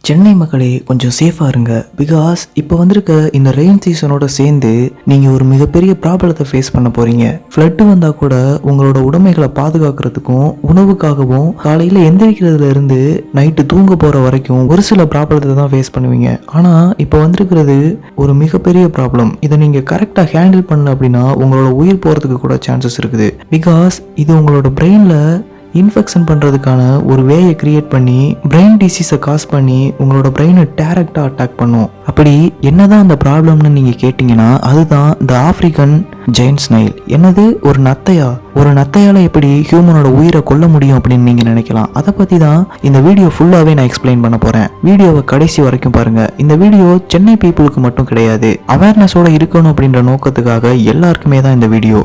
சென்னை மக்களே கொஞ்சம் சேஃபாக இருங்க. பிகாஸ் இப்போ வந்திருக்க இந்த ரெயின் சீசனோட சேர்ந்து நீங்கள் ஒரு மிகப்பெரிய ப்ராப்ளத்தை ஃபேஸ் பண்ண போகிறீங்க. ஃப்ளட்டு வந்தால் கூட உங்களோட உடைமைகளை பாதுகாக்கிறதுக்கும் உணவுக்காகவும் காலையில் எந்திரிக்கிறதுல இருந்து நைட்டு தூங்க போகிற வரைக்கும் ஒரு சில ப்ராப்ளத்தை தான் ஃபேஸ் பண்ணுவீங்க. ஆனால் இப்போ வந்திருக்கிறது ஒரு மிகப்பெரிய ப்ராப்ளம். இதை நீங்கள் கரெக்டாக ஹேண்டில் பண்ணல அப்படின்னா உங்களோட உயிர் போகிறதுக்கு கூட சான்சஸ் இருக்குது. பிகாஸ் இது உங்களோட பிரெயினில் இன்ஃபெக்ஷன் பண்ணுறதுக்கான ஒரு வேயை கிரியேட் பண்ணி பிரெயின் டிசீஸை காஸ் பண்ணி உங்களோட பிரெயினை டேரெக்டாக அட்டாக் பண்ணும். அப்படி என்னதான் அந்த ப்ராப்ளம்னு நீங்கள் கேட்டிங்கன்னா அதுதான் இந்த ஆஃப்ரிக்கன் ஜெயண்ட் ஸ்னைல். என்னது, ஒரு நத்தையா? ஒரு நத்தையால் எப்படி ஹியூமனோட உயிரை கொல்ல முடியும் அப்படின்னு நீங்கள் நினைக்கலாம். அதை பற்றி தான் இந்த வீடியோ ஃபுல்லாகவே நான் எக்ஸ்பிளைன் பண்ண போகிறேன். வீடியோவை கடைசி வரைக்கும் பாருங்கள். இந்த வீடியோ சென்னை பீப்புளுக்கு மட்டும் கிடையாது, அவேர்னஸோட இருக்கணும் அப்படின்ற நோக்கத்துக்காக எல்லாருக்குமே தான் இந்த வீடியோ.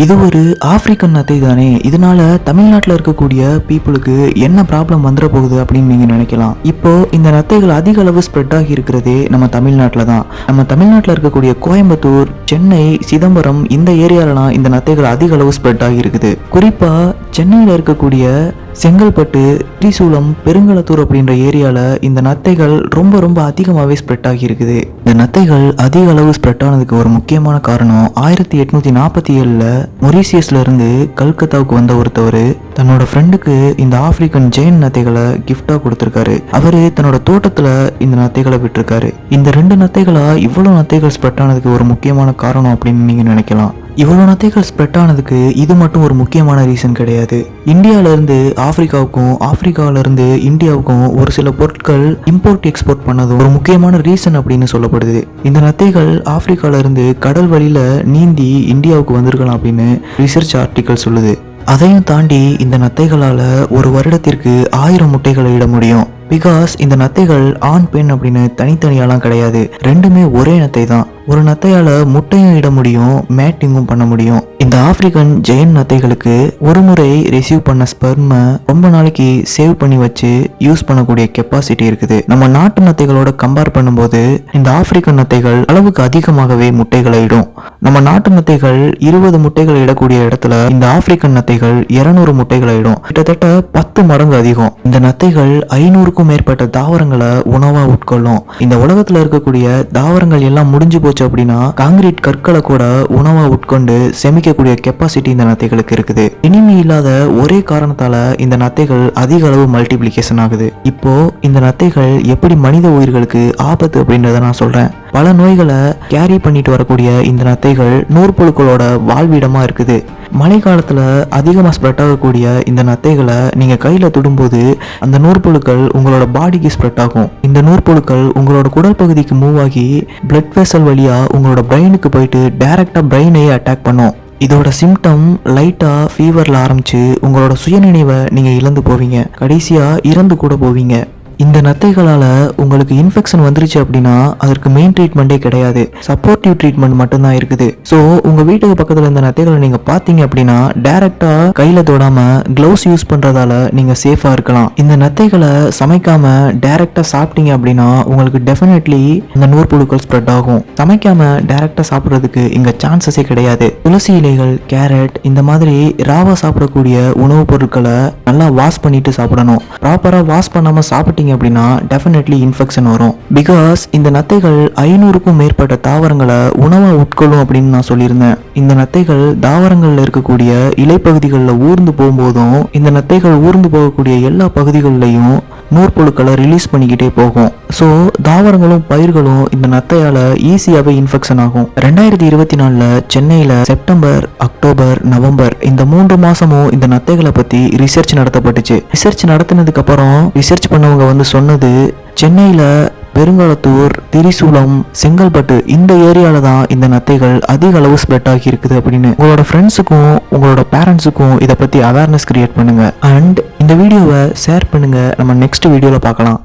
இது ஒரு ஆப்பிரிக்கன் நத்தை தானே, இதனால தமிழ்நாட்டில் இருக்கக்கூடிய பீப்புளுக்கு என்ன ப்ராப்ளம் வந்துட போகுது அப்படின்னு நீங்க நினைக்கலாம். இப்போ இந்த நத்தைகள் அதிக அளவு ஸ்ப்ரெட் ஆகி இருக்கிறதே நம்ம தமிழ்நாட்டில் தான். நம்ம தமிழ்நாட்டில் இருக்கக்கூடிய கோயம்புத்தூர், சென்னை, சிதம்பரம் இந்த ஏரியாலலாம் இந்த நத்தைகள் அதிக அளவு ஸ்ப்ரெட் ஆகி இருக்குது. குறிப்பா சென்னையில் இருக்கக்கூடிய செங்கல்பட்டு, திரிசூலம், பெருங்களத்தூர் அப்படின்ற ஏரியால இந்த நத்தைகள் ரொம்ப ரொம்ப அதிகமாகவே ஸ்ப்ரெட் ஆகி இருக்குது. இந்த நத்தைகள் அதிக அளவு ஸ்ப்ரெட் ஆனதுக்கு ஒரு முக்கியமான காரணம் 1847 மொரீசியஸ்ல இருந்து கல்கத்தாவுக்கு வந்த ஒருத்தவர் தன்னோட ஃப்ரெண்டுக்கு இந்த ஆப்பிரிக்கன் ஜெயண்ட் நத்தைகளை கிஃப்டா கொடுத்திருக்காரு. அவரு தன்னோட தோட்டத்துல இந்த நத்தைகளை விட்டுருக்காரு. இந்த 2 நத்தைகளா இவ்வளவு நத்தைகள் ஸ்ப்ரெட் ஆனதுக்கு ஒரு முக்கியமான காரணம் அப்படின்னு நீங்க நினைக்கலாம். இவ்வளோ நத்தைகள் ஸ்ப்ரெட் ஆனதுக்கு இது மட்டும் ஒரு முக்கியமான ரீசன் கிடையாது. இந்தியாவிலேருந்து ஆப்பிரிக்காவுக்கும், ஆப்பிரிக்காவிலேருந்து இந்தியாவுக்கும் ஒரு சில பொருட்கள் இம்போர்ட் எக்ஸ்போர்ட் பண்ணது ஒரு முக்கியமான ரீசன் அப்படின்னு சொல்லப்படுது. இந்த நத்தைகள் ஆப்பிரிக்காவிலேருந்து கடல் வழியில் நீந்தி இந்தியாவுக்கு வந்திருக்கலாம் அப்படின்னு ரிசர்ச் ஆர்டிக்கல் சொல்லுது. அதையும் தாண்டி இந்த நத்தைகளால் ஒரு வருடத்திற்கு 1000 முட்டைகளை இட முடியும். பிகாஸ் இந்த நத்தைகள் ஆண் பெண் அப்படின்னு தனித்தனியாலாம் கிடையாது, ரெண்டுமே ஒரே நத்தை தான். ஒரு நத்தையால முட்டையும் இட முடியும், மேட்டிங்கும் பண்ண முடியும். இந்த ஆப்பிரிக்கன் ஜெயண்ட் நத்தைகளுக்கு ஒரு முறை ரிசீவ் பண்ண ஸ்பெர்மை ரொம்ப நாளைக்கு சேவ் பண்ணி வச்சு யூஸ் பண்ணக்கூடிய கெப்பாசிட்டி இருக்குது. நம்ம நாட்டு நத்தைகளோட கம்பேர் பண்ணும்போது இந்த ஆப்பிரிக்கன் நத்தைகள் அளவுக்கு அதிகமாகவே முட்டைகளை இடும். நம்ம நாட்டு நத்தைகள் 20 முட்டைகளை இடக்கூடிய இடத்துல இந்த ஆப்பிரிக்கன் நத்தைகள் 200 முட்டைகளை இடும். கிட்டத்தட்ட 10 மடங்கு அதிகம். இந்த நத்தைகள் 500க்கும் மேற்பட்ட தாவரங்களை உணவா உட்கொள்ளும். இந்த உலகத்துல இருக்கக்கூடிய தாவரங்கள் எல்லாம் முடிஞ்சு போச்சு அப்படின்னா காங்கிரீட் கற்களை கூட உணவா உட்கொண்டு செமிக்கக்கூடிய கெப்பாசிட்டி இந்த நத்தைகளுக்கு இருக்குது. இனிமே இல்லாத ஒரே காரணத்தால இந்த நத்தைகள் அதிக அளவு மல்டிப்ளிகேஷன் ஆகுது. இப்போ இந்த நத்தைகள் எப்படி மனித உயிர்களுக்கு ஆபத்து அப்படின்றத நான் சொல்றேன். பல நோய்களை கேரி பண்ணிட்டு வரக்கூடிய இந்த நத்தைகள் நூற்புழுக்களோட வாழ்விடமா இருக்குது. மழை காலத்துல அதிகமாக ஸ்ப்ரெட் ஆகக்கூடிய இந்த நத்தைகளை நீங்க கையில தொடும்போது அந்த நூற்புழுக்கள் உங்களோட பாடிக்கு ஸ்ப்ரெட் ஆகும். இந்த நூற்புழுக்கள் உங்களோட குடல் பகுதிக்கு மூவ் ஆகி பிளட் வெசல் வழியா உங்களோட பிரெயினுக்கு போயிட்டு டைரக்டா பிரெயினையே அட்டாக் பண்ணும். இதோட சிம்டம் லைட்டா ஃபீவர்ல ஆரம்பிச்சு உங்களோட சுயநினைவை நீங்க இழந்து போவீங்க, கடைசியா இறந்து கூட போவீங்க. இந்த நத்தைகளால் உங்களுக்கு இன்ஃபெக்ஷன் வந்துருச்சு அப்படின்னா அதற்கு மெயின் ட்ரீட்மெண்ட்டே கிடையாது, சப்போர்ட்டிவ் ட்ரீட்மெண்ட் மட்டும்தான் இருக்குது. ஸோ உங்கள் வீட்டுக்கு பக்கத்தில் இந்த நத்தைகளை நீங்கள் பார்த்தீங்க அப்படின்னா டைரெக்டாக கையில் தொடாமல் க்ளவுஸ் யூஸ் பண்ணுறதால நீங்கள் சேஃபாக இருக்கலாம். இந்த நத்தைகளை சமைக்காமல் டைரெக்டாக சாப்பிட்டீங்க அப்படின்னா உங்களுக்கு டெஃபினெட்லி இந்த நூற்புழுக்கள் ஸ்ப்ரெட் ஆகும். சமைக்காமல் டைரெக்டாக சாப்பிட்றதுக்கு இங்கே சான்சஸே கிடையாது. துளசி இலைகள், கேரட் இந்த மாதிரி ராவாக சாப்பிடக்கூடிய உணவுப் பொருட்களை நல்லா வாஷ் பண்ணிட்டு சாப்பிடணும். ப்ராப்பராக வாஷ் பண்ணாமல் சாப்பிட்டீங்க அப்படின்னா டெஃபினெட்லி இன்ஃபெக்ஷன் வரும். பிகாஸ் இந்த நத்தைகள் 500க்கும் மேற்பட்ட தாவரங்களை உணவா உட்கொள்ளும் அப்படின்னு நான் சொல்லியிருந்தேன். இந்த நத்தைகள் தாவரங்கள்ல இருக்கக்கூடிய இலைப்பகுதிகளில் ஊர்ந்து போகும்போதும் இந்த நத்தைகள் ஊர்ந்து போகக்கூடிய எல்லா பகுதிகளிலையும் நூற்புழுக்களை ரிலீஸ் பண்ணிக்கிட்டே போகும். ஸோ தாவரங்களும் பயிர்களும் இந்த நத்தையால ஈஸியாகவே இன்ஃபெக்ஷன் ஆகும். 2024 சென்னையில் செப்டம்பர், அக்டோபர், நவம்பர் இந்த 3 மாசமும் இந்த நத்தைகளை பத்தி ரிசர்ச் நடத்தப்பட்டுச்சு. ரிசர்ச் நடத்தினதுக்கு அப்புறம் ரிசர்ச் பண்ணவங்க வந்து சொன்னது சென்னையில பெருங்களத்தூர், திரிசூலம், செங்கல்பட்டு இந்த ஏரியால தான் இந்த நத்தைகள் அதிக அளவு ஸ்ப்ரெட் ஆகி இருக்குது அப்படின்னு உங்களோட ஃப்ரெண்ட்ஸுக்கும் உங்களோட பேரண்ட்ஸுக்கும் இதை பத்தி அவேர்னஸ் கிரியேட் பண்ணுங்க. அண்ட் இந்த வீடியோவை ஷேர் பண்ணுங்க. நம்ம நெக்ஸ்ட் வீடியோல பார்க்கலாம்.